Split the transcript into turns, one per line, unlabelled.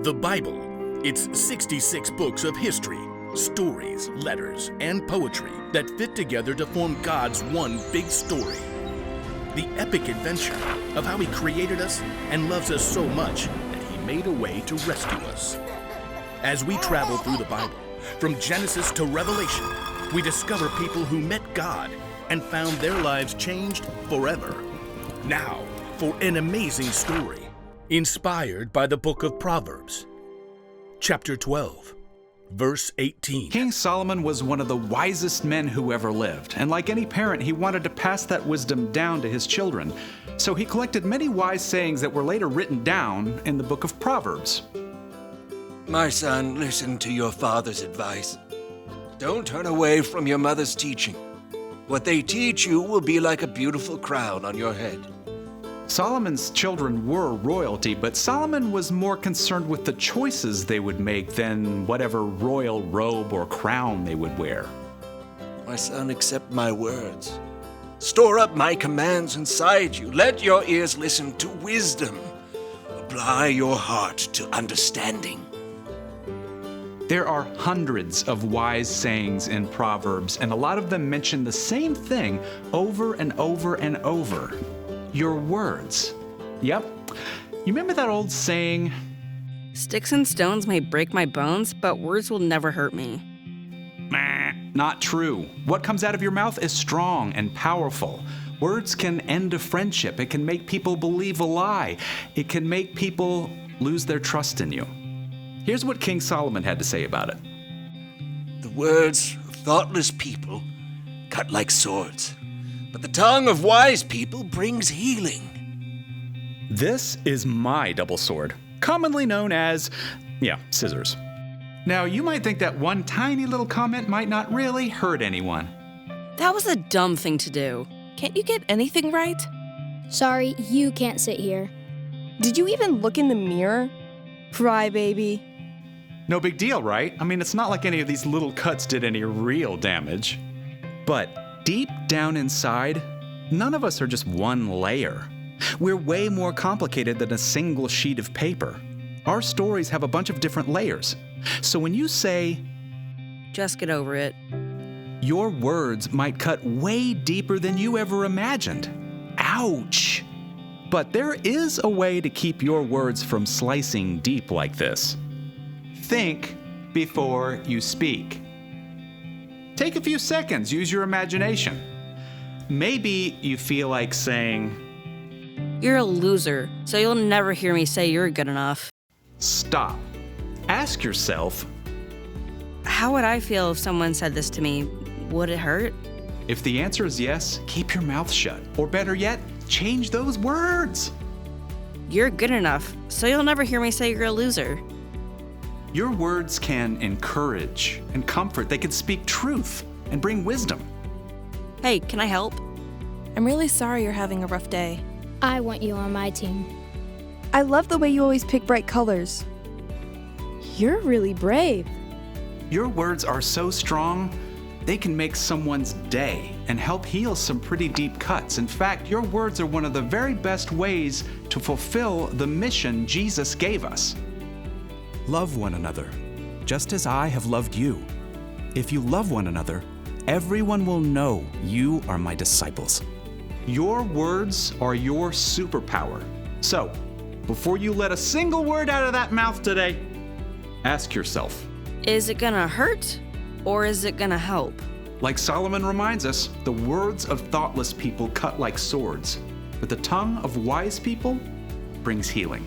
The Bible. It's 66 books of history, stories, letters, and poetry that fit together to form God's one big story. The epic adventure of how He created us and loves us so much that He made a way to rescue us. As we travel through the Bible, from Genesis to Revelation, we discover people who met God and found their lives changed forever. Now, for an amazing story, inspired by the book of Proverbs. Chapter 12, verse 18.
King Solomon was one of the wisest men who ever lived, and like any parent, he wanted to pass that wisdom down to his children. So he collected many wise sayings that were later written down in the book of Proverbs.
My son, listen to your father's advice. Don't turn away from your mother's teaching. What they teach you will be like a beautiful crown on your head.
Solomon's children were royalty, but Solomon was more concerned with the choices they would make than whatever royal robe or crown they would wear.
My son, accept my words. Store up my commands inside you. Let your ears listen to wisdom. Apply your heart to understanding.
There are hundreds of wise sayings in Proverbs, and a lot of them mention the same thing over and over and over. Your words. Yep. You remember that old saying?
Sticks and stones may break my bones, but words will never hurt me.
Not true. What comes out of your mouth is strong and powerful. Words can end a friendship. It can make people believe a lie. It can make people lose their trust in you. Here's what King Solomon had to say about it.
The words of thoughtless people cut like swords, but the tongue of wise people brings healing.
This is my double sword, commonly known as, scissors. Now, you might think that one tiny little comment might not really hurt anyone.
That was a dumb thing to do.
Can't you get anything right?
Sorry, you can't sit here.
Did you even look in the mirror? Crybaby.
No big deal, right? I mean, it's not like any of these little cuts did any real damage. But deep down inside, none of us are just one layer. We're way more complicated than a single sheet of paper. Our stories have a bunch of different layers. So when you say,
Just get over it,
your words might cut way deeper than you ever imagined. Ouch! But there is a way to keep your words from slicing deep like this. Think before you speak. Take a few seconds, use your imagination. Maybe you feel like saying,
you're a loser, so you'll never hear me say you're good enough.
Stop. Ask yourself,
how would I feel if someone said this to me? Would it hurt?
If the answer is yes, keep your mouth shut. Or better yet, change those words.
You're good enough, so you'll never hear me say you're a loser.
Your words can encourage and comfort. They can speak truth and bring wisdom.
Hey, can I help?
I'm really sorry you're having a rough day.
I want you on my team.
I love the way you always pick bright colors. You're really brave.
Your words are so strong, they can make someone's day and help heal some pretty deep cuts. In fact, your words are one of the very best ways to fulfill the mission Jesus gave us.
Love one another, just as I have loved you. If you love one another, everyone will know you are my disciples.
Your words are your superpower. So, before you let a single word out of that mouth today, ask yourself,
is it gonna hurt or is it gonna help?
Like Solomon reminds us, the words of thoughtless people cut like swords, but the tongue of wise people brings healing.